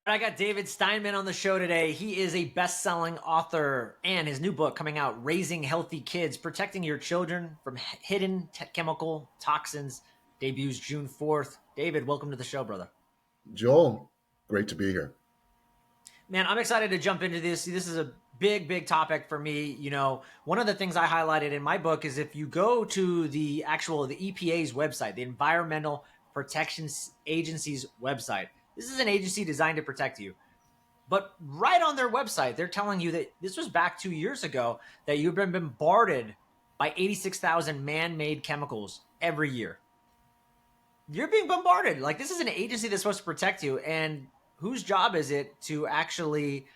I got David Steinman on the show today. He is a best-selling author, and his new book coming out, Raising Healthy Kids, Protecting Your Children from Hidden Chemical Toxins, debuts June 4th. David, welcome to the show, brother. Joel, great to be here. Man, I'm excited to jump into this. This is a big topic for me. One of the things I highlighted in my book is if you go to the EPA's website, the Environmental Protection Agency's website, this is an agency designed to protect you. But right on their website, they're telling you that this was back 2 years ago, that you've been bombarded by 86,000 man-made chemicals every year. You're being bombarded. Like, this is an agency that's supposed to protect you. And whose job is it to actually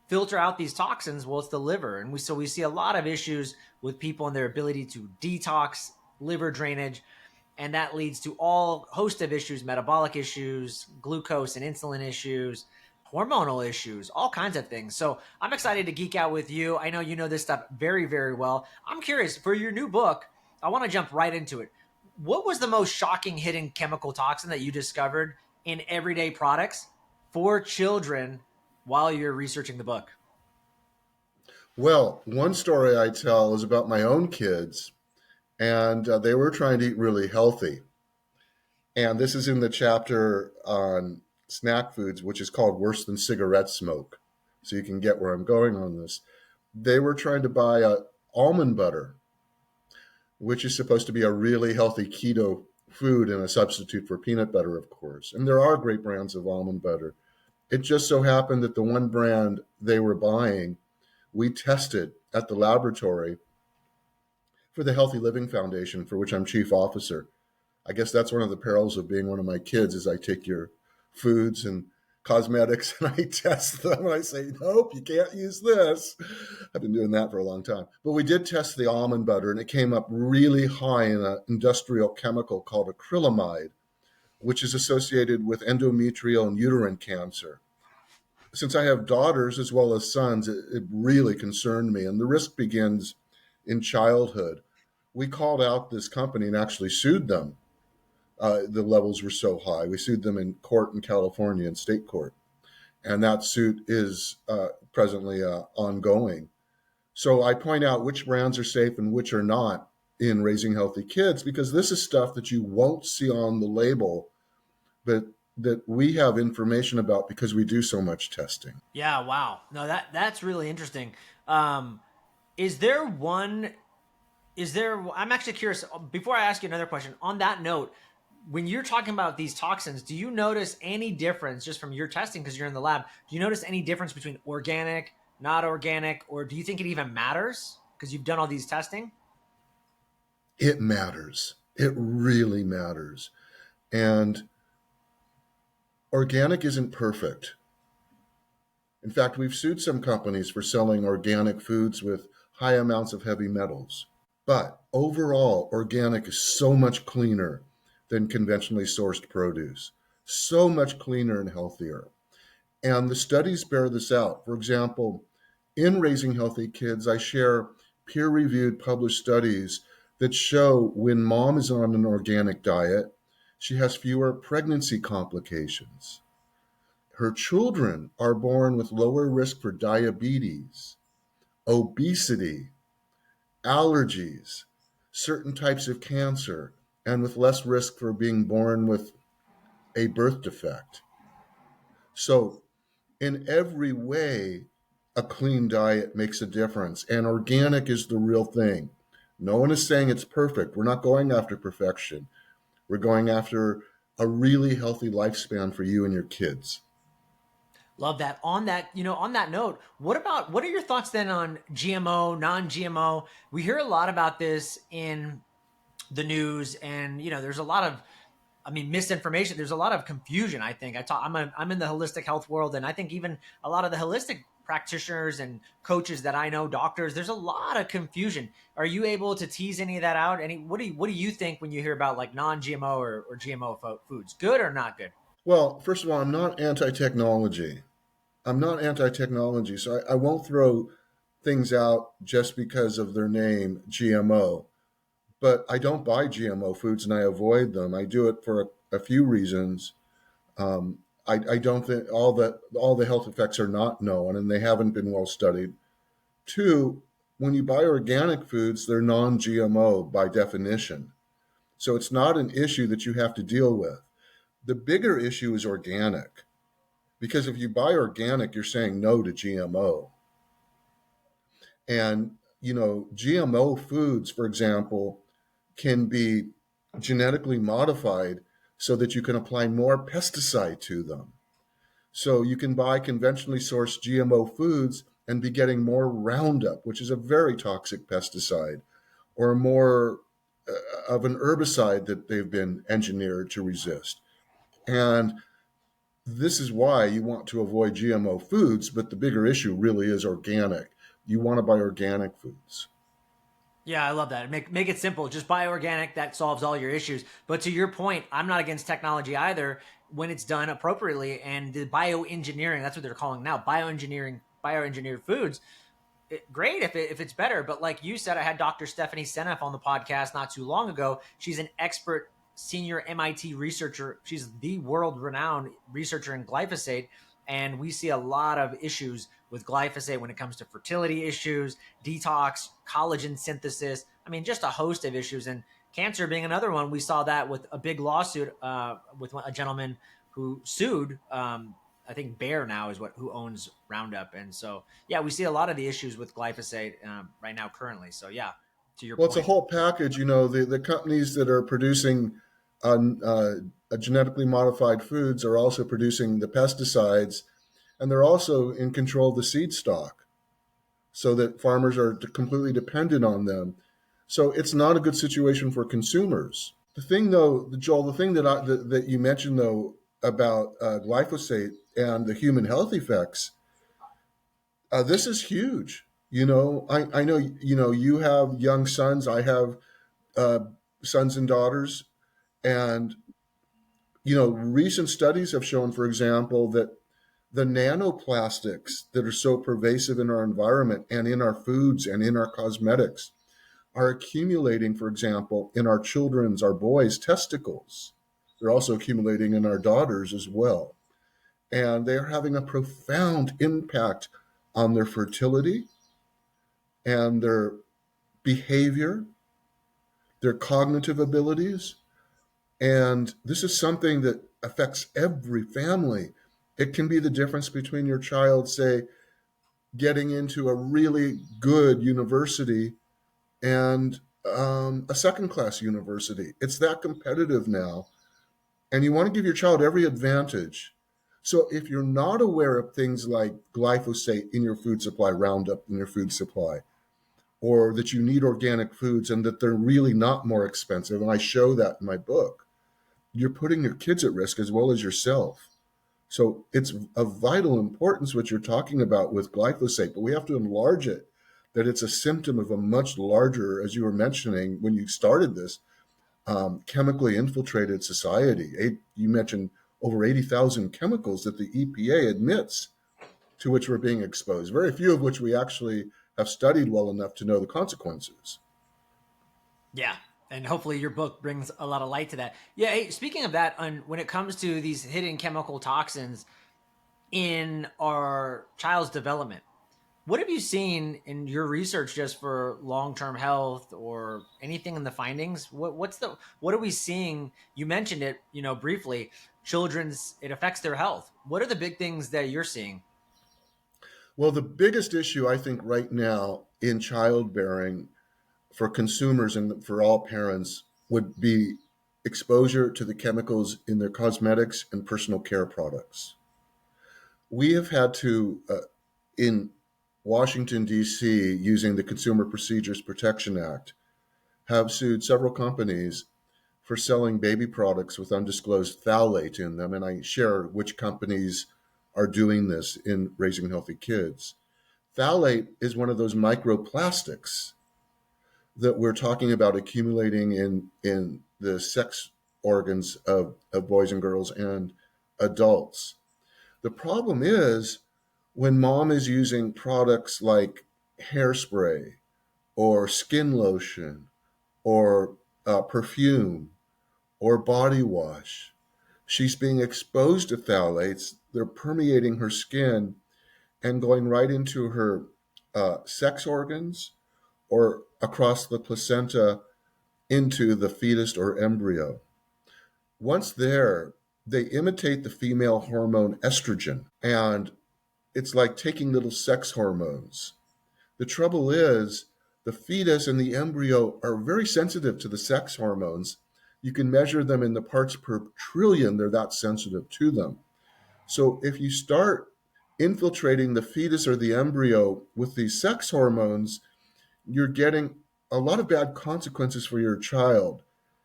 filter out these toxins? Well, it's the liver. And we see a lot of issues with people and their ability to detox, liver drainage. And that leads to all host of issues, metabolic issues, glucose and insulin issues, hormonal issues, all kinds of things. So I'm excited to geek out with you. I know you know this stuff very well. I'm curious, for your new book, I want to jump right into it. What was the most shocking hidden chemical toxin that you discovered in everyday products for children while you're researching the book? Well, one story I tell is about my own kids, and they were trying to eat really healthy. And this is in the chapter on snack foods, which is called Worse Than Cigarette Smoke. So you can get where I'm going on this. They were trying to buy almond butter, which is supposed to be a really healthy keto food and a substitute for peanut butter, of course. And there are great brands of almond butter. It just so happened that the one brand they were buying, we tested at the laboratory for the Healthy Living Foundation, for which I'm chief officer. I guess that's one of the perils of being one of my kids is I take your foods and cosmetics and I test them and I say, nope, you can't use this. I've been doing that for a long time. But we did test the almond butter and it came up really high in an industrial chemical called acrylamide, which is associated with endometrial and uterine cancer. Since I have daughters as well as sons, it really concerned me. And the risk begins in childhood. We called out this company and actually sued them. The levels were so high. We sued them in court in California, in state court. And that suit is presently ongoing. So I point out which brands are safe and which are not in Raising Healthy Kids, because this is stuff that you won't see on the label, but that we have information about because we do so much testing. Yeah, wow. No, that's really interesting. Is there one, I'm actually curious, before I ask you another question, on that note, when you're talking about these toxins, do you notice any difference just from your testing, because you're in the lab, do you notice any difference between organic, not organic, or do you think it even matters because you've done all these testing? It matters. It really matters. And organic isn't perfect. In fact, we've sued some companies for selling organic foods with high amounts of heavy metals. But overall, organic is so much cleaner than conventionally sourced produce, so much cleaner and healthier. And the studies bear this out. For example, in Raising Healthy Kids, I share peer-reviewed published studies that show when mom is on an organic diet, she has fewer pregnancy complications. Her children are born with lower risk for diabetes, obesity, allergies, certain types of cancer, and with less risk for being born with a birth defect. So, in every way, a clean diet makes a difference, and organic is the real thing. No one is saying it's perfect. We're not going after perfection. We're going after a really healthy lifespan for you and your kids. Love that. On that note, what are your thoughts then on GMO, non-GMO? We hear a lot about this in the news, and there's a lot of, misinformation. There's a lot of confusion. I think I'm in the holistic health world, and I think even a lot of the holistic practitioners and coaches that I know, doctors, there's a lot of confusion. Are you able to tease any of that out? What do you think when you hear about like non-GMO or GMO foods? Good or not good? Well, first of all, I'm not anti-technology. So I won't throw things out just because of their name, GMO. But I don't buy GMO foods and I avoid them. I do it for a few reasons. I don't think all the health effects are not known and they haven't been well studied. Two, when you buy organic foods, they're non-GMO by definition. So it's not an issue that you have to deal with. The bigger issue is organic. Because if you buy organic, you're saying no to GMO. And, GMO foods, for example, can be genetically modified so that you can apply more pesticide to them. So you can buy conventionally sourced GMO foods and be getting more Roundup, which is a very toxic pesticide, or more of an herbicide that they've been engineered to resist. And this is why you want to avoid GMO foods, but the bigger issue really is organic. You want to buy organic foods. Yeah, I love that. Make it simple. Just buy organic. That solves all your issues. But to your point, I'm not against technology either when it's done appropriately. And the bioengineering, that's what they're calling now, bioengineered foods. Great if it's better. But like you said, I had Dr. Stephanie Seneff on the podcast not too long ago. She's an expert senior MIT researcher. She's the world renowned researcher in glyphosate. And we see a lot of issues with glyphosate when it comes to fertility issues, detox, collagen synthesis. I mean, just a host of issues. And cancer being another one. We saw that with a big lawsuit with a gentleman who sued. I think Bayer now is who owns Roundup, and so yeah, we see a lot of the issues with glyphosate right now currently. So yeah, to your Well, it's a point. whole package. The companies that are producing genetically modified foods are also producing the pesticides, and they're also in control of the seed stock so that farmers are completely dependent on them. So it's not a good situation for consumers. The thing, though, Joel, the thing that you mentioned, though, about glyphosate and the human health effects, this is huge. I know, you have young sons. I have uh, sons and daughters. And, recent studies have shown, for example, that the nanoplastics that are so pervasive in our environment and in our foods and in our cosmetics are accumulating, for example, in our boys' testicles. They're also accumulating in our daughters as well. And they're having a profound impact on their fertility and their behavior, their cognitive abilities. And this is something that affects every family. It can be the difference between your child, say, getting into a really good university and a second class university. It's that competitive now. And you want to give your child every advantage. So if you're not aware of things like glyphosate in your food supply, Roundup in your food supply, or that you need organic foods and that they're really not more expensive, and I show that in my book, you're putting your kids at risk as well as yourself. So it's of vital importance what you're talking about with glyphosate, but we have to enlarge it, that it's a symptom of a much larger, as you were mentioning when you started this, chemically infiltrated society. You mentioned over 80,000 chemicals that the EPA admits to which we're being exposed, very few of which we actually have studied well enough to know the consequences. Yeah, and hopefully your book brings a lot of light to that. Yeah. Hey, speaking of that, when it comes to these hidden chemical toxins in our child's development, what have you seen in your research just for long-term health or anything in the findings? What are we seeing? You mentioned it, briefly. It affects their health. What are the big things that you're seeing? Well, the biggest issue I think right now in childbearing for consumers and for all parents would be exposure to the chemicals in their cosmetics and personal care products. We have had to, in Washington, D.C., using the Consumer Procedures Protection Act, have sued several companies for selling baby products with undisclosed phthalate in them. And I share which companies are doing this in raising healthy kids. Phthalate is one of those microplastics that we're talking about accumulating in the sex organs of boys and girls and adults. The problem is when mom is using products like hairspray or skin lotion or perfume or body wash, She's being exposed to phthalates. They're permeating her skin and going right into her sex organs or across the placenta into the fetus or embryo. Once there, they imitate the female hormone estrogen, and it's like taking little sex hormones. The trouble is, the fetus and the embryo are very sensitive to the sex hormones. You can measure them in the parts per trillion, they're that sensitive to them. So if you start infiltrating the fetus or the embryo with these sex hormones, you're getting a lot of bad consequences for your child.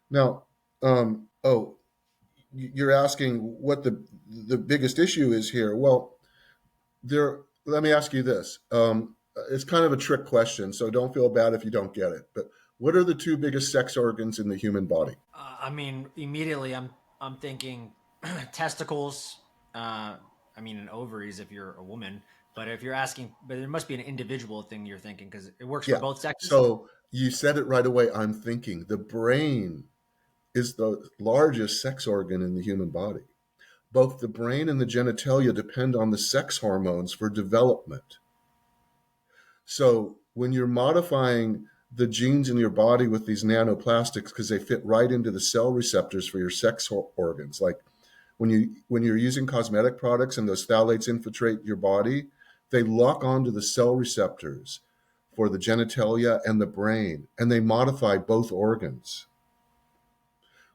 Now, oh, you're asking what the biggest issue is here. Well, there. Let me ask you this. It's kind of a trick question, so don't feel bad if you don't get it. But what are the two biggest sex organs in the human body? I mean, immediately I'm thinking testicles. I mean, and ovaries if you're a woman. But if you're asking, but there must be an individual thing you're thinking because it works for Yeah. both sexes. So you said it right away. I'm thinking the brain is the largest sex organ in the human body. Both the brain and the genitalia depend on the sex hormones for development. So when you're modifying the genes in your body with these nanoplastics because they fit right into the cell receptors for your sex organs, like when you're using cosmetic products and those phthalates infiltrate your body, they lock onto the cell receptors for the genitalia and the brain, and they modify both organs.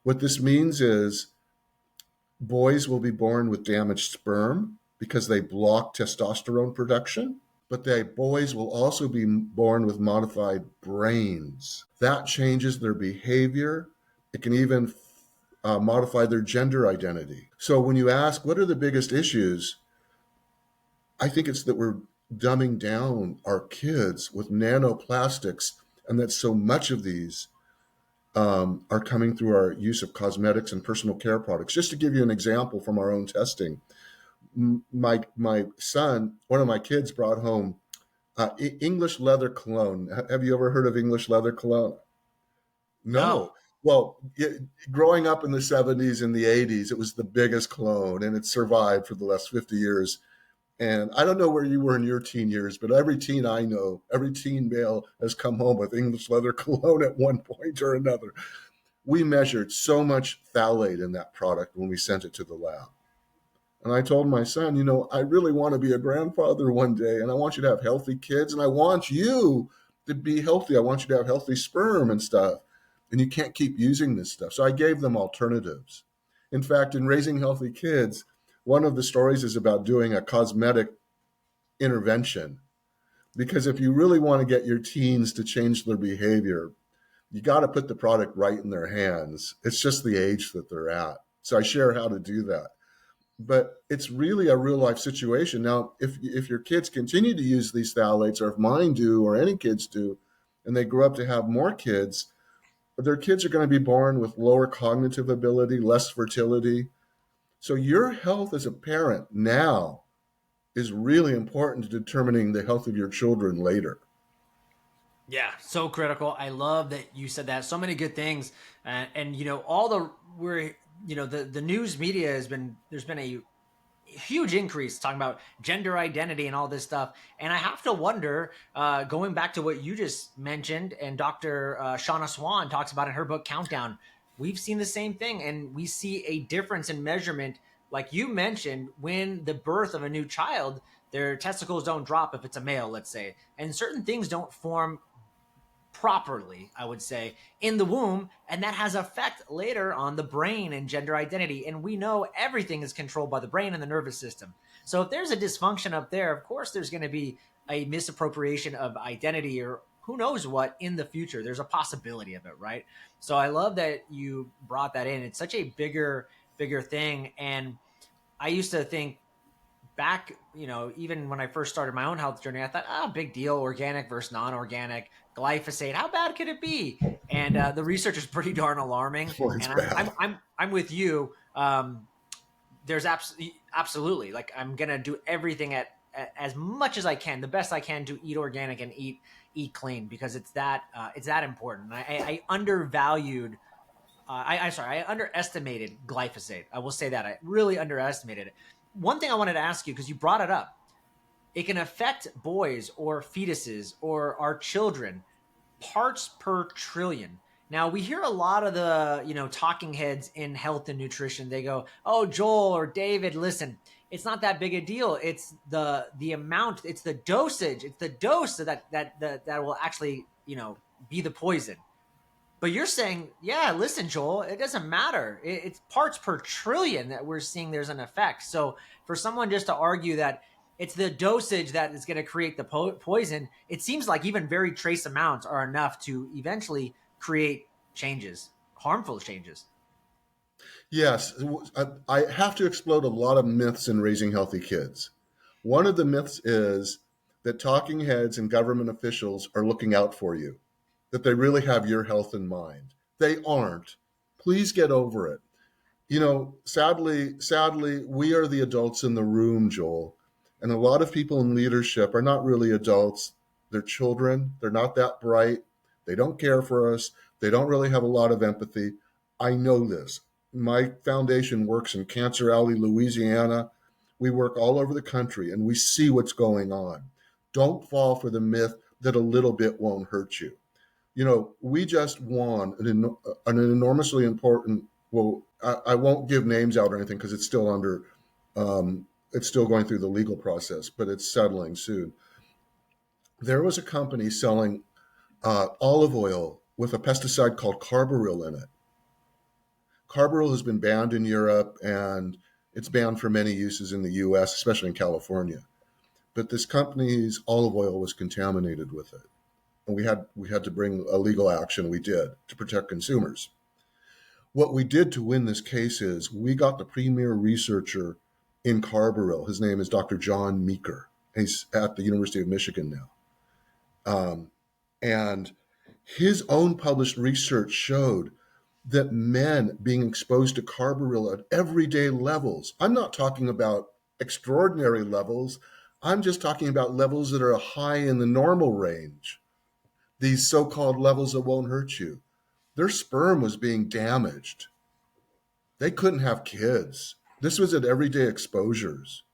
What this means is boys will be born with damaged sperm because they block testosterone production, but the boys will also be born with modified brains. That changes their behavior. It can even modify their gender identity. So when you ask, what are the biggest issues? I think it's that we're dumbing down our kids with nanoplastics, and that so much of these are coming through our use of cosmetics and personal care products. Just to give you an example from our own testing, my son, one of my kids, brought home English leather cologne. Have you ever heard of English leather cologne? No. No. Well, growing up in the 70s and the 80s, it was the biggest cologne, and it survived for the last 50 years. And I don't know where you were in your teen years, but every teen I know, every teen male has come home with English leather cologne at one point or another. We measured so much phthalate in that product when we sent it to the lab. And I told my son, I really want to be a grandfather one day, and I want you to have healthy kids, and I want you to be healthy. I want you to have healthy sperm and stuff. And you can't keep using this stuff. So I gave them alternatives. In fact, in raising healthy kids, one of the stories is about doing a cosmetic intervention. Because if you really want to get your teens to change their behavior, you got to put the product right in their hands. It's just the age that they're at. So I share how to do that. But it's really a real life situation. Now, if your kids continue to use these phthalates, or if mine do, or any kids do, and they grow up to have more kids, their kids are going to be born with lower cognitive ability, less fertility. So your health as a parent now is really important to determining the health of your children later. Yeah, so critical. I love that you said that. So many good things, and all the we're the news media has been there's been a huge increase talking about gender identity and all this stuff. And I have to wonder, going back to what you just mentioned, and Dr. Shauna Swan talks about in her book Countdown, we've seen the same thing, and we see a difference in measurement. Like you mentioned, when the birth of a new child, their testicles don't drop if it's a male, let's say, and certain things don't form properly, I would say, in the womb, and that has effect later on the brain and gender identity. And we know everything is controlled by the brain and the nervous system. So if there's a dysfunction up there, of course there's going to be a misappropriation of identity, or who knows what in the future. There's a possibility of it, right? So I love that you brought that in. It's such a bigger thing. And I used to think back, even when I first started my own health journey, I thought, big deal, organic versus non-organic, glyphosate, how bad could it be? And the research is pretty darn alarming. Well, it's And bad. I'm with you. There's absolutely, like, I'm gonna do everything as much as I can, the best I can, to eat organic and eat clean, because it's that important. I undervalued I underestimated glyphosate. I will say that I really underestimated it. One thing I wanted to ask you, because you brought it up, it can affect boys or fetuses or our children parts per trillion. Now we hear a lot of the, talking heads in health and nutrition. They go, "Oh, Joel or David, listen, it's not that big a deal. It's the amount, it's the dosage, it's the dose that will actually, be the poison." But you're saying, yeah, listen, Joel, it doesn't matter. It's parts per trillion that we're seeing there's an effect. So for someone just to argue that it's the dosage that is going to create the poison, it seems like even very trace amounts are enough to eventually create changes, harmful changes. Yes, I have to explode a lot of myths in raising healthy kids. One of the myths is that talking heads and government officials are looking out for you, that they really have your health in mind. They aren't. Please get over it. Sadly, we are the adults in the room, Joel. And a lot of people in leadership are not really adults. They're children. They're not that bright. They don't care for us. They don't really have a lot of empathy. I know this. My foundation works in Cancer Alley, Louisiana. We work all over the country and we see what's going on. Don't fall for the myth that a little bit won't hurt you. We just won an enormously important, well, I won't give names out or anything because it's still going through the legal process, but it's settling soon. There was a company selling olive oil with a pesticide called carbaryl in it. Carbaryl has been banned in Europe and it's banned for many uses in the US, especially in California. But this company's olive oil was contaminated with it. And we had to bring a legal action. We did to protect consumers. What we did to win this case is we got the premier researcher in carbaryl. His name is Dr. John Meeker. He's at the University of Michigan now. And his own published research showed that men being exposed to carbaryl at everyday levels, I'm not talking about extraordinary levels, I'm just talking about levels that are high in the normal range, these so-called levels that won't hurt you, their sperm was being damaged. They couldn't have kids. This was at everyday exposures.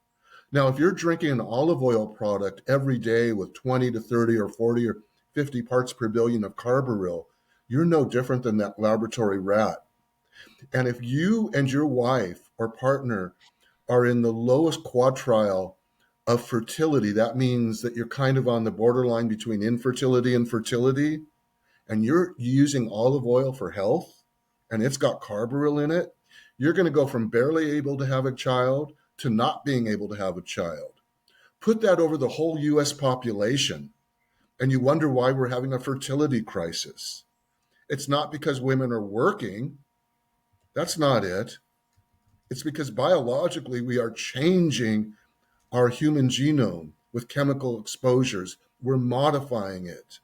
Now, if you're drinking an olive oil product every day with 20 to 30 or 40 or 50 parts per billion of carbaryl, you're no different than that laboratory rat. And if you and your wife or partner are in the lowest quartile of fertility, that means that you're kind of on the borderline between infertility and fertility, and you're using olive oil for health, and it's got carbaryl in it, you're going to go from barely able to have a child to not being able to have a child. Put that over the whole US population, and you wonder why we're having a fertility crisis. It's not because women are working. That's not it. It's because biologically we are changing our human genome with chemical exposures. We're modifying it.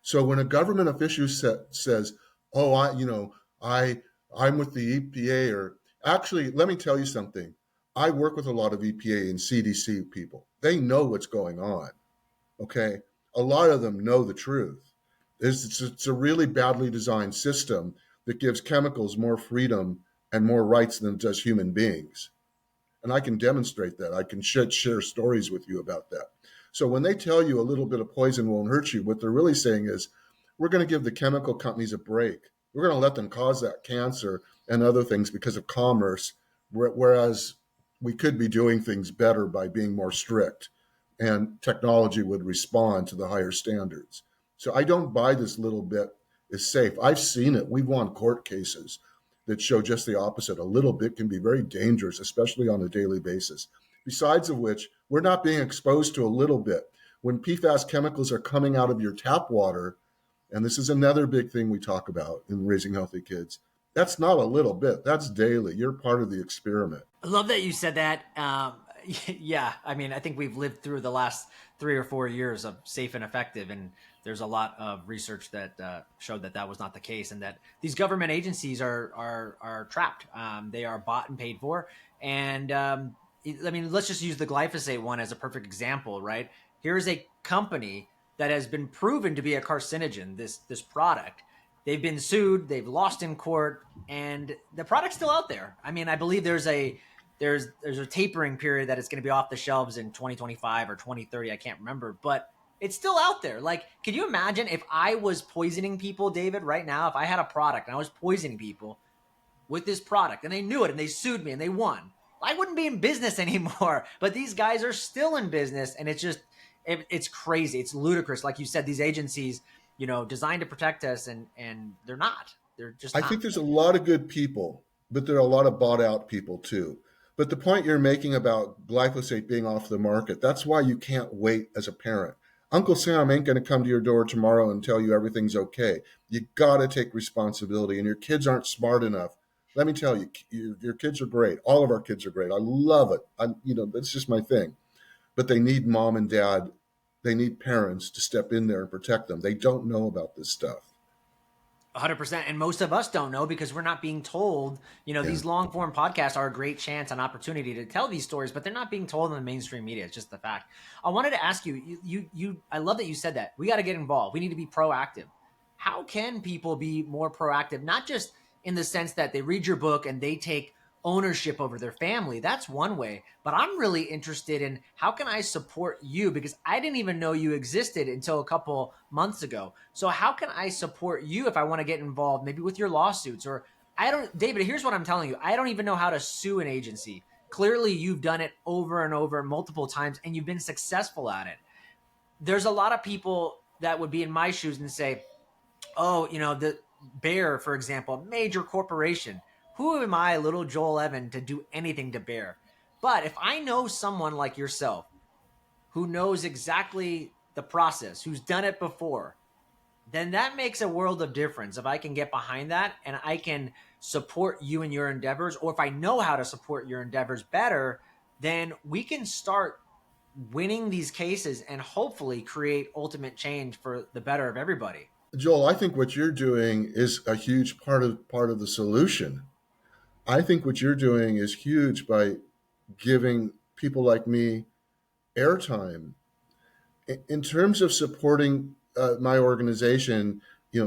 So when a government official says, "Oh, I'm with the EPA," or actually, let me tell you something. I work with a lot of EPA and CDC people. They know what's going on. Okay, a lot of them know the truth. It's a really badly designed system that gives chemicals more freedom and more rights than it does human beings. And I can demonstrate that. I can share stories with you about that. So when they tell you a little bit of poison won't hurt you, what they're really saying is, we're going to give the chemical companies a break. We're going to let them cause that cancer and other things because of commerce, whereas we could be doing things better by being more strict, and technology would respond to the higher standards. So I don't buy this little bit is safe. I've seen it. We've won court cases that show just the opposite. A little bit can be very dangerous, especially on a daily basis. Besides of which, we're not being exposed to a little bit. When PFAS chemicals are coming out of your tap water, and this is another big thing we talk about in raising healthy kids, that's not a little bit. That's daily. You're part of the experiment. I love that you said that. Yeah, I mean, I think we've lived through the last 3 or 4 years of safe and effective, and there's a lot of research that showed that that was not the case, and that these government agencies are trapped. They are bought and paid for, and I mean, let's just use the glyphosate one as a perfect example, right? Here's a company that has been proven to be a carcinogen. This product, they've been sued, they've lost in court, and the product's still out there. I mean, I believe there's a tapering period that it's going to be off the shelves in 2025 or 2030. I can't remember, but it's still out there. Like, can you imagine if I was poisoning people, David, right now? If I had a product and I was poisoning people with this product and they knew it and they sued me and they won, I wouldn't be in business anymore. But these guys are still in business, and it's just it's crazy. It's ludicrous. Like you said, these agencies, designed to protect us, and they're not. They're just I not. think there's a lot of good people, but there are a lot of bought out people too. But the point you're making about glyphosate being off the market, that's why you can't wait as a parent. Uncle Sam ain't going to come to your door tomorrow and tell you everything's okay. You got to take responsibility, and your kids aren't smart enough. Let me tell you, your kids are great. All of our kids are great. I love it. That's just my thing. But they need mom and dad. They need parents to step in there and protect them. They don't know about this stuff. 100%. And most of us don't know because we're not being told. Yeah. These long form podcasts are a great chance and opportunity to tell these stories, but they're not being told in the mainstream media. It's just the fact. I wanted to ask you, I love that you said that. We got to get involved. We need to be proactive. How can people be more proactive? Not just in the sense that they read your book and they take ownership over their family. That's one way. But I'm really interested in how can I support you, because I didn't even know you existed until a couple months ago. So how can I support you if I want to get involved, maybe with your lawsuits? Or David, here's what I'm telling you. I don't even know how to sue an agency. Clearly you've done it over and over multiple times and you've been successful at it. There's a lot of people that would be in my shoes and say, oh, the Bayer, for example, a major corporation. Who am I, little Joel Evan, to do anything to Bayer? But if I know someone like yourself who knows exactly the process, who's done it before, then that makes a world of difference. If I can get behind that and I can support you in your endeavors, or if I know how to support your endeavors better, then we can start winning these cases and hopefully create ultimate change for the better of everybody. Joel, I think what you're doing is a huge part of the solution. I think what you're doing is huge by giving people like me airtime. In terms of supporting my organization,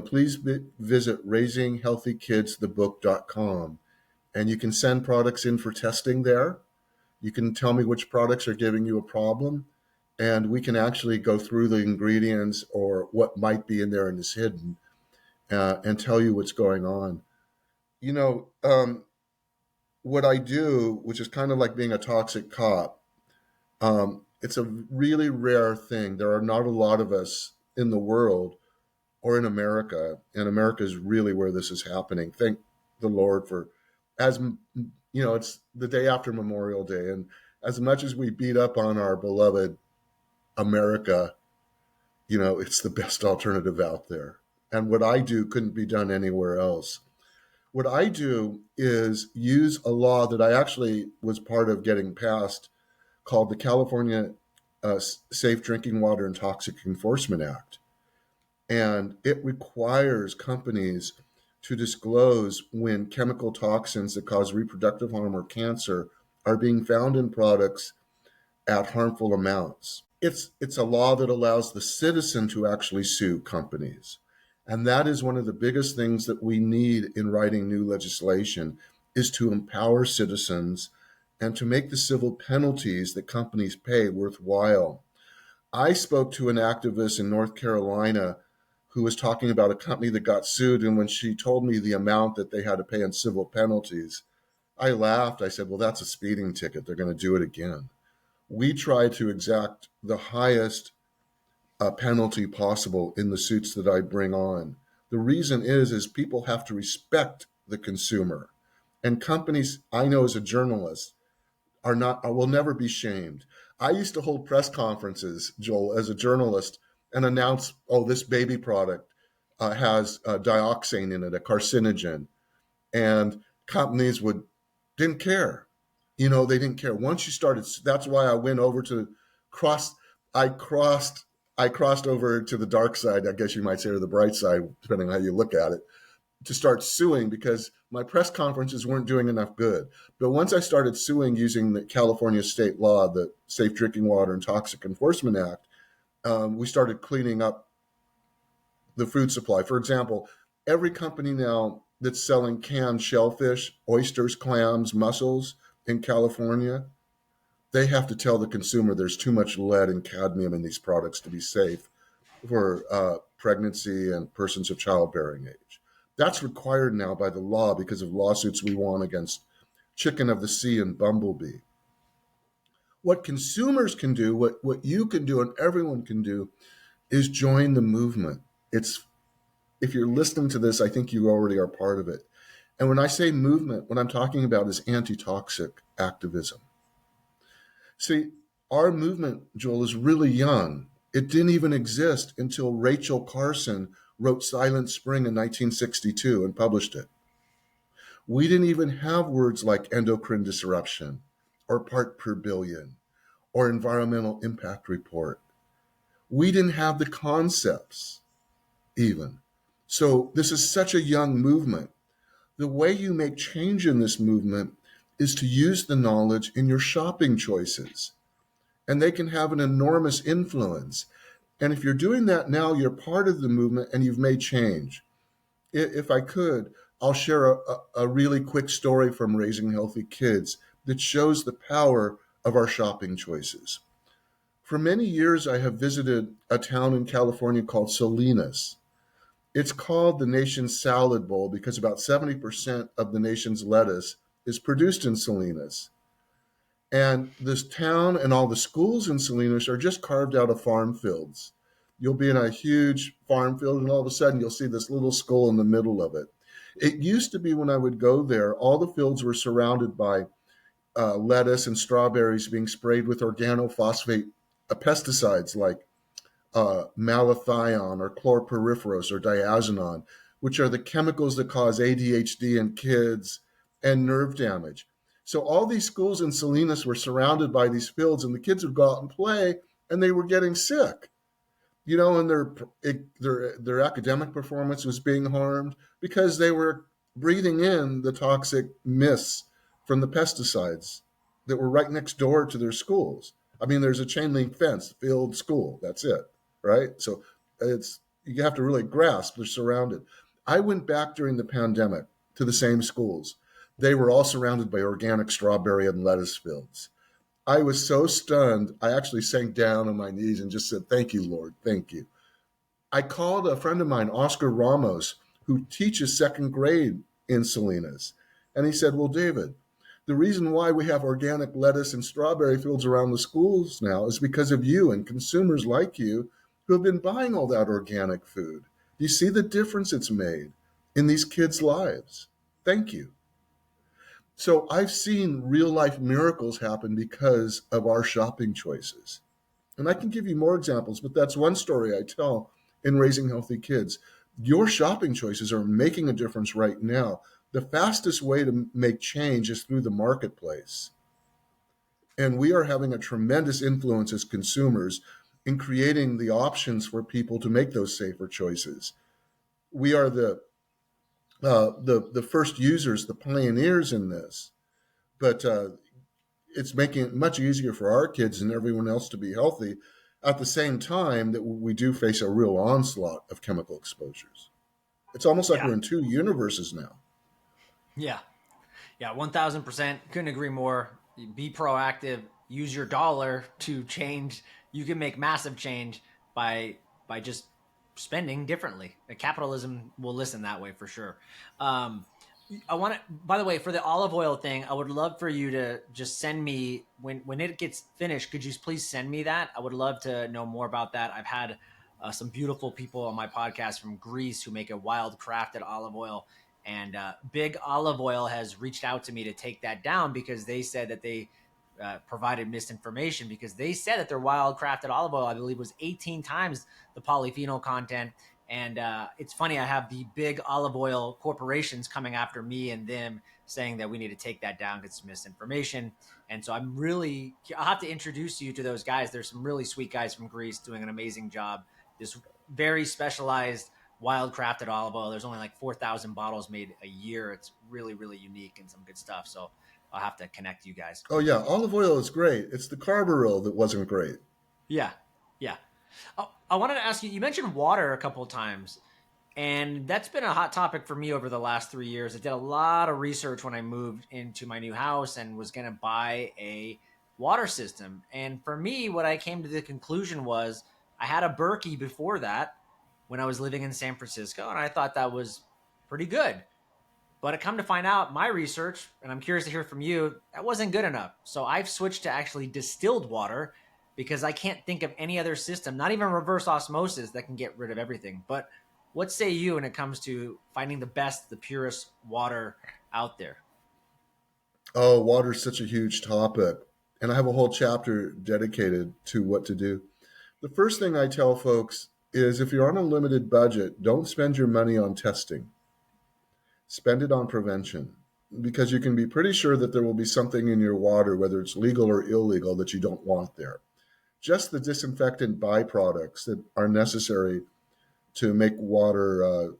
please visit raisinghealthykidsthebook.com, and you can send products in for testing there. You can tell me which products are giving you a problem, and we can actually go through the ingredients or what might be in there and is hidden, and tell you what's going on. You know, what I do, which is kind of like being a toxic cop, it's a really rare thing. There are not a lot of us in the world or in America, and America is really where this is happening. Thank the Lord for, as it's the day after Memorial Day, and as much as we beat up on our beloved America, it's the best alternative out there. And what I do couldn't be done anywhere else. What I do is use a law that I actually was part of getting passed called the California Safe Drinking Water and Toxic Enforcement Act. And it requires companies to disclose when chemical toxins that cause reproductive harm or cancer are being found in products at harmful amounts. It's a law that allows the citizen to actually sue companies. And that is one of the biggest things that we need in writing new legislation, is to empower citizens and to make the civil penalties that companies pay worthwhile. I spoke to an activist in North Carolina who was talking about a company that got sued. And when she told me the amount that they had to pay in civil penalties, I laughed. I said, well, that's a speeding ticket. They're going to do it again. We try to exact the highest penalty possible in the suits that I bring on. The reason is people have to respect the consumer. And companies, I know as a journalist, will never be shamed. I used to hold press conferences, Joel, as a journalist, and announce, oh, this baby product has dioxane in it, a carcinogen. And companies didn't care. They didn't care. Once you started, that's why I went over to cross, I crossed over to the dark side, I guess you might say, or the bright side, depending on how you look at it, to start suing, because my press conferences weren't doing enough good. But once I started suing using the California state law, the Safe Drinking Water and Toxic Enforcement Act, we started cleaning up the food supply. For example, Every company now that's selling canned shellfish, oysters, clams, mussels in California, they have to tell the consumer there's too much lead and cadmium in these products to be safe for pregnancy and persons of childbearing age. That's required now by the law because of lawsuits we won against chicken of the sea and bumblebee. What consumers can do, what you can do, and everyone can do is join the movement. It's If you're listening to this, I think you already are part of it. And when I say movement, what I'm talking about is anti-toxic activism. See, our movement, Joel, is really young. It didn't even exist until Rachel Carson wrote Silent Spring in 1962 and published it. We didn't even have words like endocrine disruption or part per billion or environmental impact report. We didn't have the concepts even. So this is such a young movement. The way you make change in this movement is to use the knowledge in your shopping choices, and they can have an enormous influence. And if you're doing that now, you're part of the movement and you've made change. If I could, I'll share a really quick story from raising healthy kids that shows the power of our shopping choices. For many years, I have visited a town in California called Salinas. It's called the nation's salad bowl because about 70% of the nation's lettuce is produced in Salinas. And this town and all the schools in Salinas are just carved out of farm fields. You'll be in a huge farm field, and all of a sudden you'll see this little school in the middle of it. It used to be when I would go there, all the fields were surrounded by lettuce and strawberries being sprayed with organophosphate pesticides like malathion or chlorpyrifos or diazinon, which are the chemicals that cause ADHD in kids and nerve damage. So all these schools in Salinas were surrounded by these fields, and the kids would go out and play, and they were getting sick. And their academic performance was being harmed because they were breathing in the toxic mists from the pesticides that were right next door to their schools. I mean, there's a chain link fence, field, school. That's it, right? So it's you have to really grasp they're surrounded. I went back during the pandemic to the same schools. They were all surrounded by organic strawberry and lettuce fields. I was so stunned. I actually sank down on my knees and just said, "Thank you, Lord. Thank you." I called a friend of mine, Oscar Ramos, who teaches second grade in Salinas. And he said, "Well, David, the reason why we have organic lettuce and strawberry fields around the schools now is because of you and consumers like you who have been buying all that organic food. Do you see the difference it's made in these kids' lives? Thank you." So I've seen real life miracles happen because of our shopping choices. And I can give you more examples, but that's one story I tell in raising healthy kids. Your shopping choices are making a difference right now. The fastest way to make change is through the marketplace. And we are having a tremendous influence as consumers in creating the options for people to make those safer choices. We are the first users, the pioneers in this, but it's making it much easier for our kids and everyone else to be healthy at the same time that we do face a real onslaught of chemical exposures. It's almost like Yeah. we're in two universes now. Yeah. Yeah, 1000%. Couldn't agree more. Be proactive. Use your dollar to change. You can make massive change by just spending differently. Capitalism will listen that way for sure. Um, I want to. By the way, for the olive oil thing, I would love for you to just send me when it gets finished. Could you please send me that? I would love to know more about that. I've had some beautiful people on my podcast from Greece who make a wild crafted olive oil, and Big Olive Oil has reached out to me to take that down because they said that they provided misinformation because they said that their wild crafted olive oil, I believe, was 18 times the polyphenol content. And it's funny, I have the big olive oil corporations coming after me and them saying that we need to take that down because it's misinformation. And so I'll have to introduce you to those guys. There's some really sweet guys from Greece doing an amazing job. This very specialized wild crafted olive oil. There's only like 4,000 bottles made a year. It's really, really unique and some good stuff. So I'll have to connect you guys. Oh yeah, olive oil is great. It's the carb oil that wasn't great. Yeah. Yeah. I wanted to ask you, you mentioned water a couple of times. And that's been a hot topic for me over the last 3 years. I did a lot of research when I moved into my new house and was going to buy a water system. And for me, what I came to the conclusion was I had a Berkey before that when I was living in San Francisco, and I thought that was pretty good. But I come to find out my research, and I'm curious to hear from you, that wasn't good enough. So I've switched to actually distilled water because I can't think of any other system, not even reverse osmosis, that can get rid of everything. But what say you when it comes to finding the best, the purest water out there? Oh, water is such a huge topic. And I have a whole chapter dedicated to what to do. The first thing I tell folks is if you're on a limited budget, don't spend your money on testing. Spend it on prevention because you can be pretty sure that there will be something in your water, whether it's legal or illegal, that you don't want there. Just the disinfectant byproducts that are necessary to make water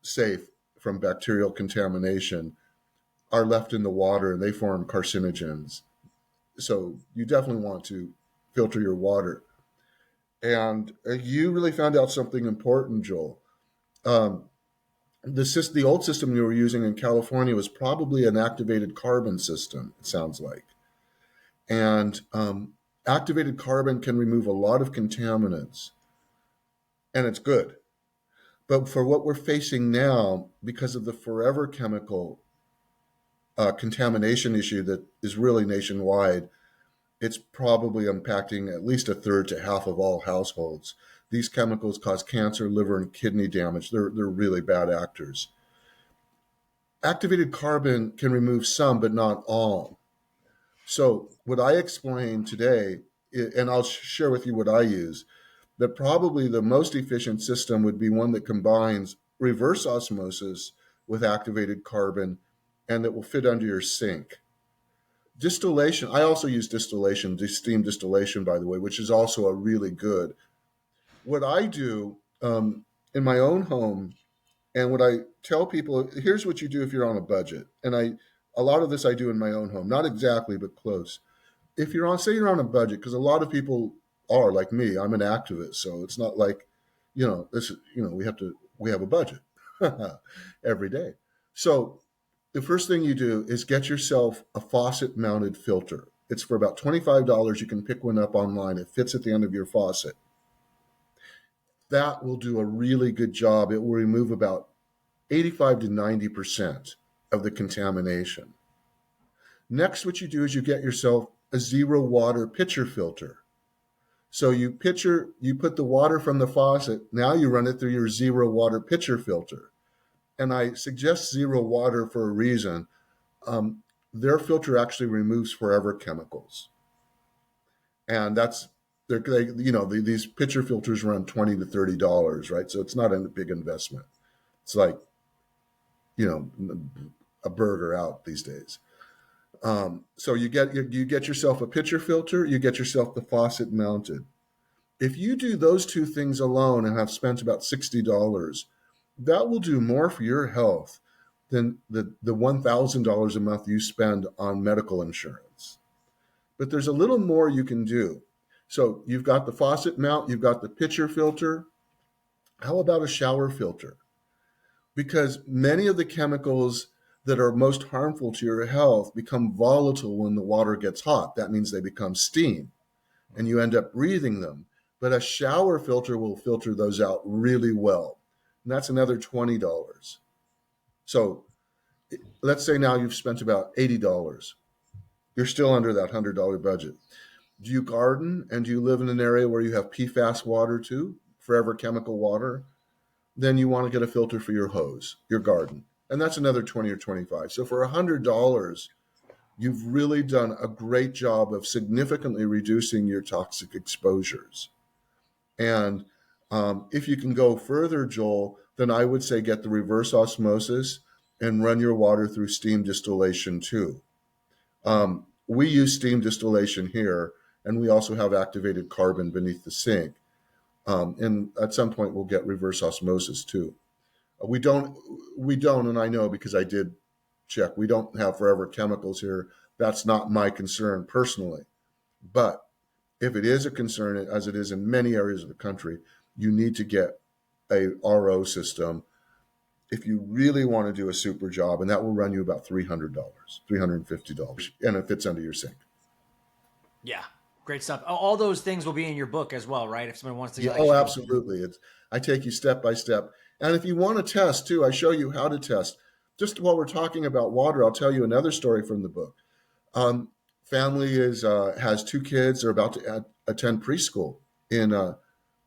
safe from bacterial contamination are left in the water and they form carcinogens. So you definitely want to filter your water. And you really found out something important, Joel. Um, the old system you were using in California was probably an activated carbon system, it sounds like. And activated carbon can remove a lot of contaminants, and it's good. But for what we're facing now, because of the forever chemical contamination issue that is really nationwide, it's probably impacting at least a third to half of all households. These chemicals cause cancer, liver, and kidney damage. They're really bad actors. Activated carbon can remove some, but not all. So, what I explain today, and I'll share with you what I use, that probably the most efficient system would be one that combines reverse osmosis with activated carbon and that will fit under your sink. Distillation, I also use distillation, steam distillation, by the way, which is also a really good. What I do in my own home, and what I tell people, here's what you do if you're on a budget. And a lot of this I do in my own home, not exactly, but close. If you're on, say you're on a budget, because a lot of people are like me, I'm an activist. So it's not like, we have a budget every day. So the first thing you do is get yourself a faucet mounted filter. It's for about $25. You can pick one up online. It fits at the end of your faucet. That will do a really good job. It will remove about 85 to 90% of the contamination. Next, what you do is you get yourself a zero water pitcher filter. So you put the water from the faucet, now you run it through your zero water pitcher filter. And I suggest zero water for a reason. Their filter actually removes forever chemicals. And these pitcher filters run $20 to $30, right? So it's not a big investment. It's like, a burger out these days. So you get yourself a pitcher filter, you get yourself the faucet mounted. If you do those two things alone and have spent about $60, that will do more for your health than the $1,000 a month you spend on medical insurance. But there's a little more you can do. So you've got the faucet mount, you've got the pitcher filter. How about a shower filter? Because many of the chemicals that are most harmful to your health become volatile when the water gets hot. That means they become steam and you end up breathing them. But a shower filter will filter those out really well. And that's another $20. So let's say now you've spent about $80. You're still under that $100 budget. Do you garden and do you live in an area where you have PFAS water too, forever chemical water? Then you want to get a filter for your hose, your garden. And that's another 20 or 25. So for $100, you've really done a great job of significantly reducing your toxic exposures. And if you can go further, Joel, then I would say get the reverse osmosis and run your water through steam distillation too. We use steam distillation here, and we also have activated carbon beneath the sink. And at some point, we'll get reverse osmosis too. We don't, and I know because I did check, we don't have forever chemicals here. That's not my concern personally. But if it is a concern, as it is in many areas of the country, you need to get a RO system if you really want to do a super job, and that will run you about $300, $350, and it fits under your sink. Yeah, great stuff. All those things will be in your book as well, right? If someone wants to Yeah, oh, actually go. absolutely. I take you step by step. And if you want to test too, I show you how to test. Just while we're talking about water, I'll tell you another story from the book. Um, Family has two kids. They're about to attend preschool in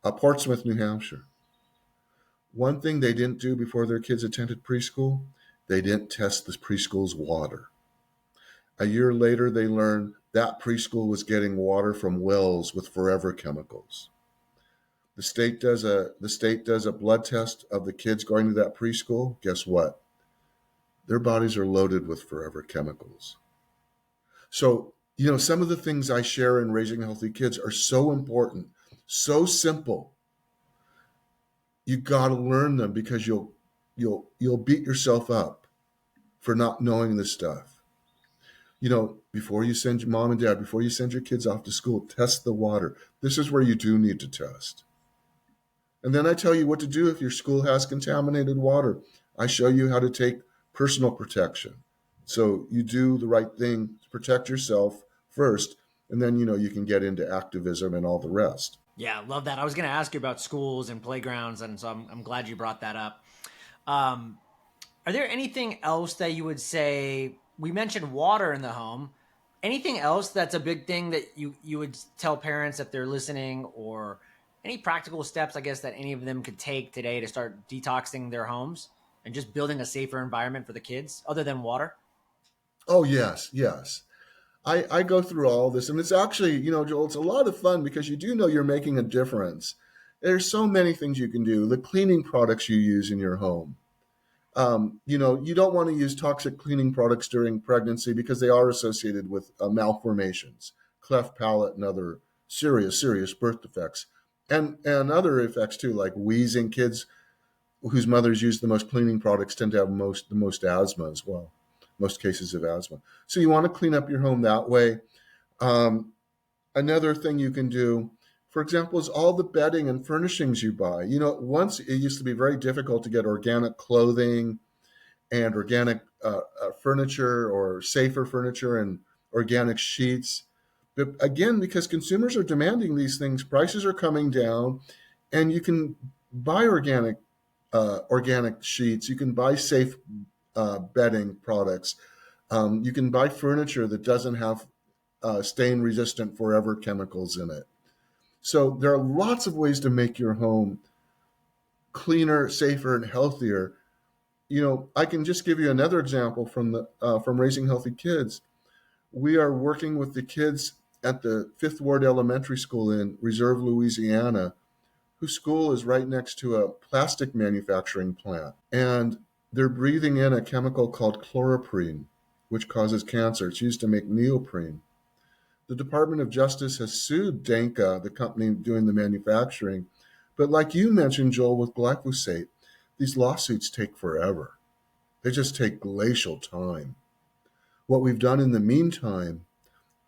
Portsmouth, New Hampshire. One thing they didn't do before their kids attended preschool, they didn't test the preschool's water. A year later, they learned that preschool was getting water from wells with forever chemicals. The state does a blood test of the kids going to that preschool. Guess what? Their bodies are loaded with forever chemicals. So, some of the things I share in raising healthy kids are so important, so simple. You got to learn them because you'll beat yourself up for not knowing this stuff. Before you send your mom and dad, before you send your kids off to school, test the water. This is where you do need to test. And then I tell you what to do if your school has contaminated water. I show you how to take personal protection. So you do the right thing to protect yourself first, and then you can get into activism and all the rest. Yeah, love that. I was going to ask you about schools and playgrounds, and so I'm glad you brought that up. Um, are there anything else that you would say? We mentioned water in the home. Anything else that's a big thing that you would tell parents if they're listening, or any practical steps, I guess, that any of them could take today to start detoxing their homes and just building a safer environment for the kids, other than water? Oh, yes, yes. I go through all this, and it's actually, Joel, it's a lot of fun because you do know you're making a difference. There's so many things you can do. The cleaning products you use in your home. You don't want to use toxic cleaning products during pregnancy because they are associated with malformations, cleft palate, and other serious birth defects, and other effects too, like wheezing. Kids whose mothers use the most cleaning products tend to have the most asthma as well, most cases of asthma. So you want to clean up your home that way. Um, Another thing you can do, for example, is all the bedding and furnishings you buy. Once it used to be very difficult to get organic clothing and organic furniture, or safer furniture and organic sheets. But again, because consumers are demanding these things, prices are coming down, and you can buy organic sheets. You can buy safe bedding products. You can buy furniture that doesn't have stain-resistant forever chemicals in it. So there are lots of ways to make your home cleaner, safer, and healthier. I can just give you another example from raising healthy kids. We are working with the kids at the Fifth Ward Elementary School in Reserve, Louisiana, whose school is right next to a plastic manufacturing plant. And they're breathing in a chemical called chloroprene, which causes cancer. It's used to make neoprene. The Department of Justice has sued Danka, the company doing the manufacturing. But like you mentioned, Joel, with glyphosate, these lawsuits take forever. They just take glacial time. What we've done in the meantime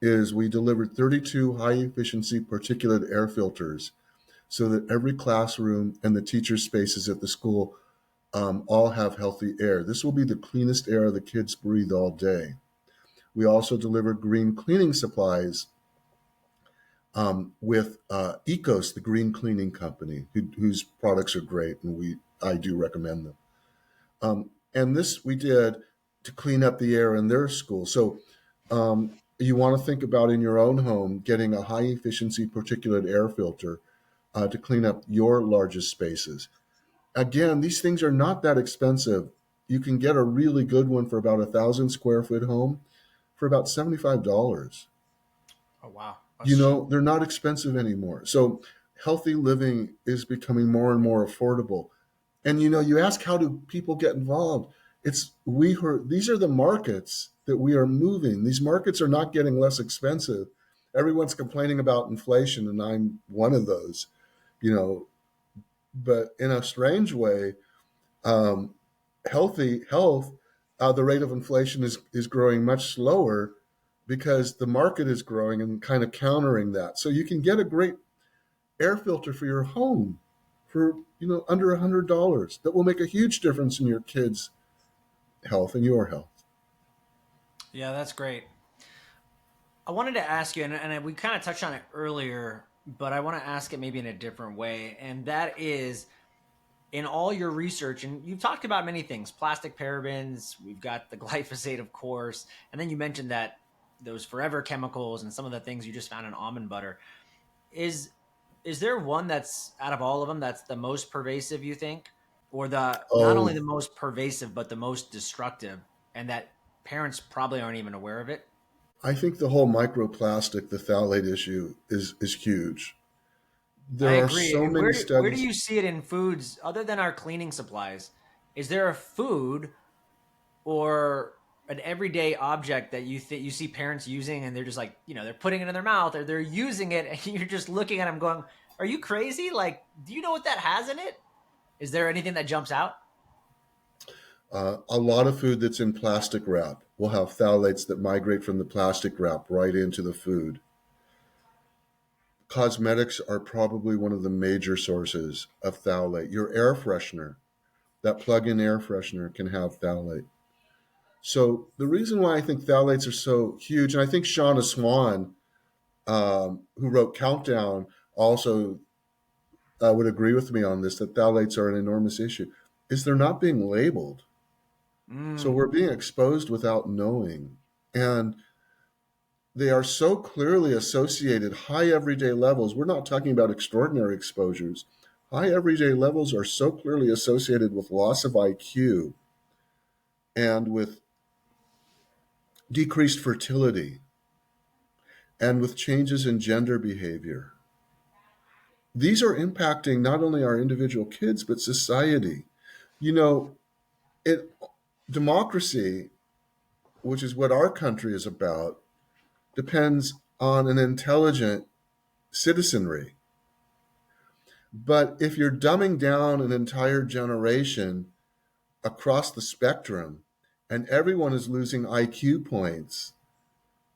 is we delivered 32 high-efficiency particulate air filters so that every classroom and the teacher spaces at the school all have healthy air. This will be the cleanest air the kids breathe all day. We also deliver green cleaning supplies with Ecos, the green cleaning company, whose products are great, and I do recommend them. And this we did to clean up the air in their school. So you want to think about in your own home getting a high efficiency particulate air filter to clean up your largest spaces. Again, these things are not that expensive. You can get a really good one for about 1,000 square foot home for about $75. Oh wow, that's cheap. They're not expensive anymore. So healthy living is becoming more and more affordable. And you ask, how do people get involved? These are the markets that we are moving. These markets are not getting less expensive. Everyone's complaining about inflation, and I'm one of those, you know. But in a strange way, um, the rate of inflation is growing much slower because the market is growing and kind of countering that. So you can get a great air filter for your home for, under $100 that will make a huge difference in your kids' health and your health. Yeah, that's great. I wanted to ask you, and we kind of touched on it earlier, but I want to ask it maybe in a different way. And that is, in all your research, and you've talked about many things, plastic parabens, we've got the glyphosate, of course, and then you mentioned that those forever chemicals and some of the things you just found in almond butter. Is is there one that's out of all of them that's the most pervasive, you think? Or the not only Oh, the most pervasive, but the most destructive, and that parents probably aren't even aware of it? I think the whole microplastic, the phthalate issue is huge. I There are so agree. many Where do studies. you see it in foods other than our cleaning supplies? Is there a food or an everyday object that you see parents using and they're just like, they're putting it in their mouth or they're using it and you're just looking at them going, "Are you crazy? Like, do you know what that has in it?" Is there anything that jumps out? A lot of food that's in plastic wrap will have phthalates that migrate from the plastic wrap right into the food. Cosmetics are probably one of the major sources of phthalate. Your air freshener, that plug-in air freshener, can have phthalate. So the reason why I think phthalates are so huge, and I think Shauna Swan, who wrote Countdown, also would agree with me on this, that phthalates are an enormous issue, is they're not being labeled. So Mm. we're being exposed without knowing. And they are so clearly associated, high everyday levels. We're not talking about extraordinary exposures. High everyday levels are so clearly associated with loss of IQ and with decreased fertility and with changes in gender behavior. These are impacting not only our individual kids, but society. You know, it democracy, which is what our country is about, depends on an intelligent citizenry. But if you're dumbing down an entire generation across the spectrum and everyone is losing IQ points,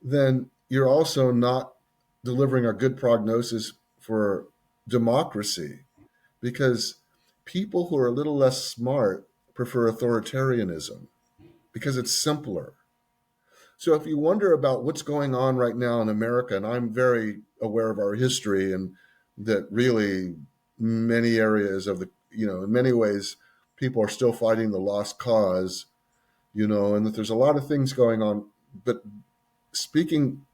then you're also not delivering a good prognosis for democracy because people who are a little less smart prefer authoritarianism because it's simpler. So if you wonder about what's going on right now in America, and I'm very aware of our history and that really many areas of the, in many ways, people are still fighting the lost cause, and that there's a lot of things going on. But speaking,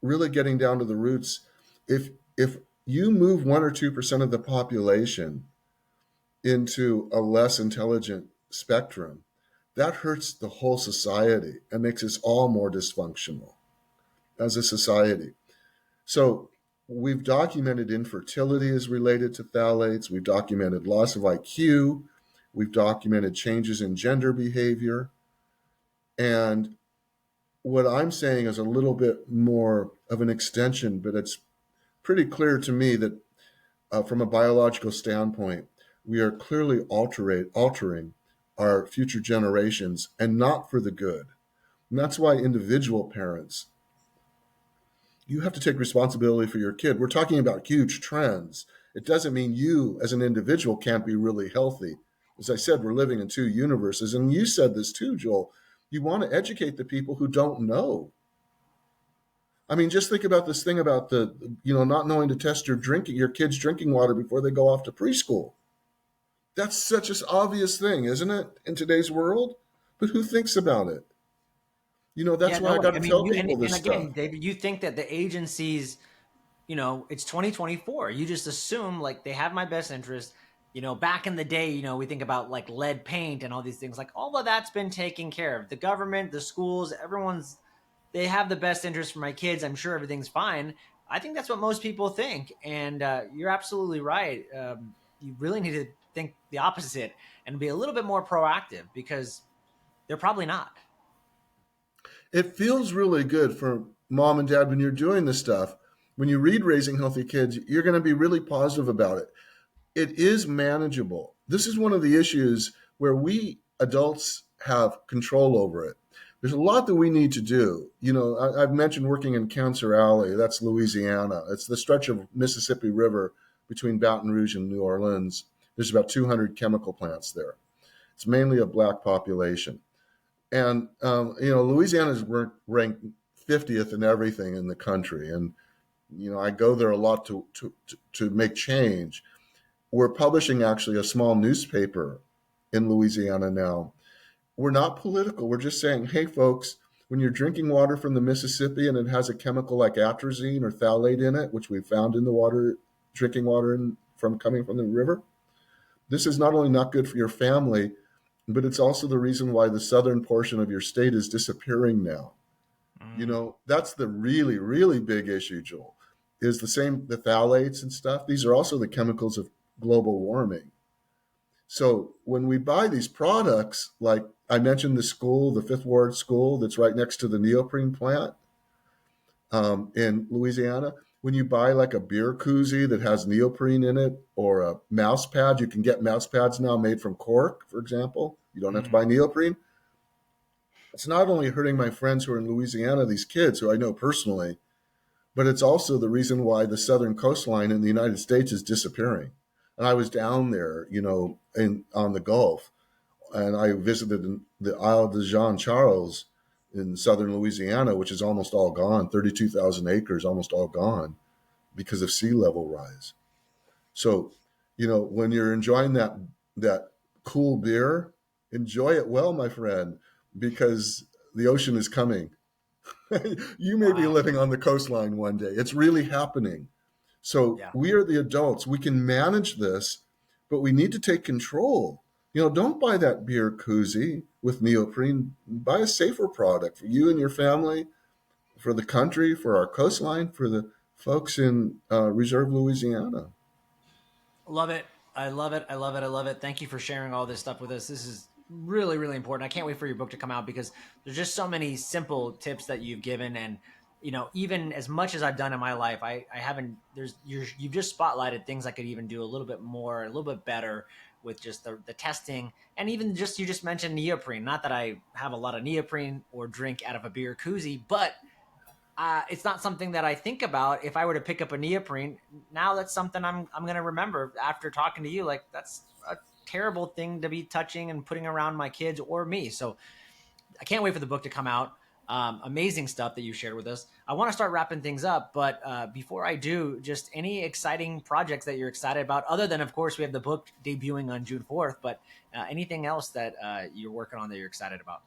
really getting down to the roots, if you move 1 or 2% of the population into a less intelligent spectrum, that hurts the whole society and makes us all more dysfunctional as a society. So we've documented infertility is related to phthalates. We've documented loss of IQ. We've documented changes in gender behavior. And what I'm saying is a little bit more of an extension, but it's pretty clear to me that from a biological standpoint, we are clearly altering our future generations and not for the good. And that's why individual parents, you have to take responsibility for your kid. We're talking about huge trends. It doesn't mean you as an individual can't be really healthy. As I said, we're living in two universes. And you said this too, Joel. You want to educate the people who don't know. I mean, just think about this thing about not knowing to test your kids' drinking water before they go off to preschool. That's such an obvious thing, isn't it, in today's world? But who thinks about it? Yeah, That's why no I way. got I to mean, tell people and this stuff. again, David, you think that the agencies, it's 2024. You just assume like they have my best interest. Back in the day, we think about like lead paint and all these things. Like all of that's been taken care of. The government, the schools, they have the best interest for my kids. I'm sure everything's fine. I think that's what most people think. And you're absolutely right. You really need to think the opposite and be a little bit more proactive because they're probably not. It feels really good for mom and dad when you're doing this stuff. When you read Raising Healthy Kids, you're going to be really positive about it. It is manageable. This is one of the issues where we adults have control over it. There's a lot that we need to do. I've mentioned working in Cancer Alley. That's Louisiana. It's the stretch of Mississippi River between Baton Rouge and New Orleans. There's about 200 chemical plants there. It's mainly a black population. And, Louisiana is ranked 50th in everything in the country. And, I go there a lot to make change. We're publishing actually a small newspaper in Louisiana now. We're not political. We're just saying, hey, folks, when you're drinking water from the Mississippi and it has a chemical like atrazine or phthalate in it, which we found in the water, drinking water from coming from the river, this is not only not good for your family, but it's also the reason why the southern portion of your state is disappearing now. That's the really, really big issue, Joel, is the phthalates and stuff. These are also the chemicals of global warming. So when we buy these products, like I mentioned the Fifth Ward school that's right next to the neoprene plant in Louisiana, when you buy like a beer koozie that has neoprene in it or a mouse pad, you can get mouse pads now made from cork, for example. You don't have to buy neoprene. It's not only hurting my friends who are in Louisiana, these kids who I know personally, but it's also the reason why the southern coastline in the United States is disappearing. And I was down there, on the Gulf, and I visited the Isle de Jean Charles in southern Louisiana, which is almost all gone, 32,000 acres, almost all gone because of sea level rise. So, when you're enjoying that cool beer, enjoy it well, my friend, because the ocean is coming. You may be living on the coastline one day. It's really happening. So we are the adults. We can manage this, but we need to take control. Don't buy that beer koozie with neoprene. Buy a safer product for you and your family, for the country, for our coastline, for the folks in Reserve, Louisiana. Love it. I love it. I love it. I love it. Thank you for sharing all this stuff with us. This is really, really important. I can't wait for your book to come out because there's just so many simple tips that you've given. And, even as much as I've done in my life, I haven't, you've just spotlighted things I could even do a little bit more, a little bit better with just the testing. And even you just mentioned neoprene. Not that I have a lot of neoprene or drink out of a beer koozie, but it's not something that I think about. If I were to pick up a neoprene, now that's something I'm going to remember after talking to you. Like, that's a terrible thing to be touching and putting around my kids or me. So I can't wait for the book to come out. Amazing stuff that you shared with us. I want to start wrapping things up, but before I do, just any exciting projects that you're excited about, other than, of course, we have the book debuting on June 4th, but anything else that you're working on that you're excited about?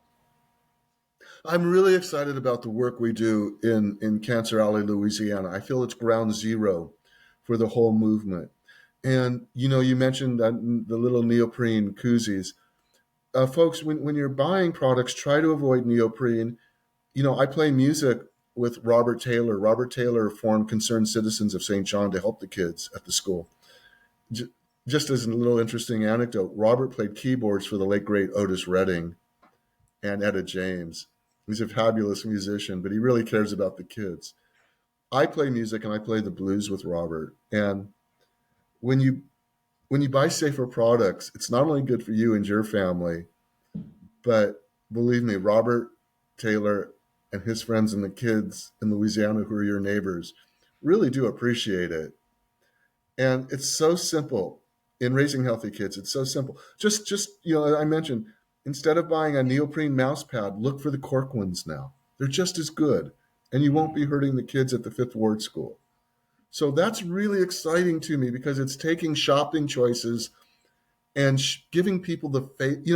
I'm really excited about the work we do in Cancer Alley, Louisiana. I feel it's ground zero for the whole movement. And, you mentioned the little neoprene koozies. Folks, when you're buying products, try to avoid neoprene. I play music with Robert Taylor. Robert Taylor formed Concerned Citizens of St. John to help the kids at the school. Just as a little interesting anecdote, Robert played keyboards for the late, great Otis Redding and Etta James. He's a fabulous musician, but he really cares about the kids. I play music and I play the blues with Robert. And when you buy safer products, it's not only good for you and your family, but believe me, Robert Taylor and his friends and the kids in Louisiana who are your neighbors really do appreciate it. And it's so simple in raising healthy kids. It's so simple. Just I mentioned, instead of buying a neoprene mouse pad, look for the cork ones now. They're just as good. And you won't be hurting the kids at the Fifth Ward School. So that's really exciting to me because it's taking shopping choices and giving people the faith.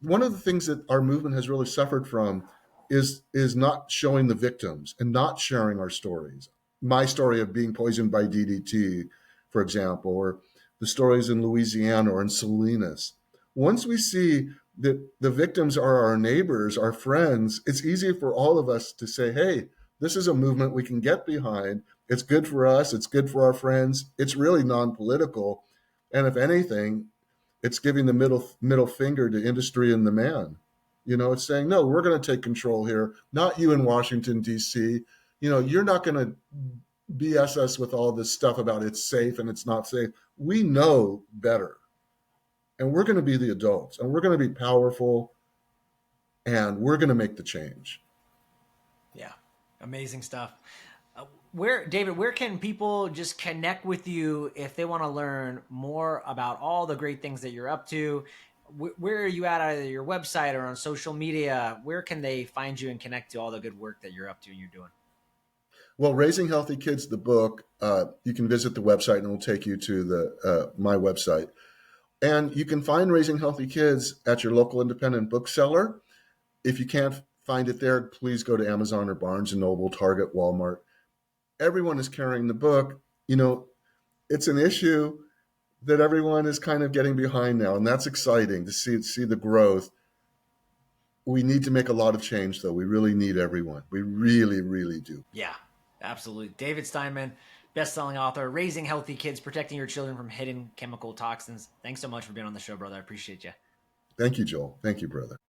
One of the things that our movement has really suffered from is not showing the victims and not sharing our stories. My story of being poisoned by DDT, for example, or the stories in Louisiana or in Salinas. Once we see that the victims are our neighbors, our friends, it's easy for all of us to say, hey, this is a movement we can get behind. It's good for us. It's good for our friends. It's really non-political. And if anything, it's giving the middle finger to industry and the man. It's saying, no, we're going to take control here, not you in Washington, D.C. You're not going to BS us with all this stuff about it's safe and it's not safe. We know better. And we're going to be the adults and we're going to be powerful and we're going to make the change. Yeah. Amazing stuff. David, where can people just connect with you if they want to learn more about all the great things that you're up to? Where are you at, either your website or on social media? Where can they find you and connect to all the good work that you're up to and you're doing? Well, Raising Healthy Kids, the book, you can visit the website and it will take you to the my website. And you can find Raising Healthy Kids at your local independent bookseller. If you can't find it there, please go to Amazon or Barnes and Noble, Target, Walmart. Everyone is carrying the book. You know, it's an issue that everyone is kind of getting behind now, and that's exciting to see the growth. We need to make a lot of change, though. We really need everyone. We really, really do. Yeah, absolutely. David Steinman, best-selling author, Raising Healthy Kids, Protecting Your Children from Hidden Chemical Toxins. Thanks so much for being on the show, brother. I appreciate you. Thank you, Joel. Thank you, brother.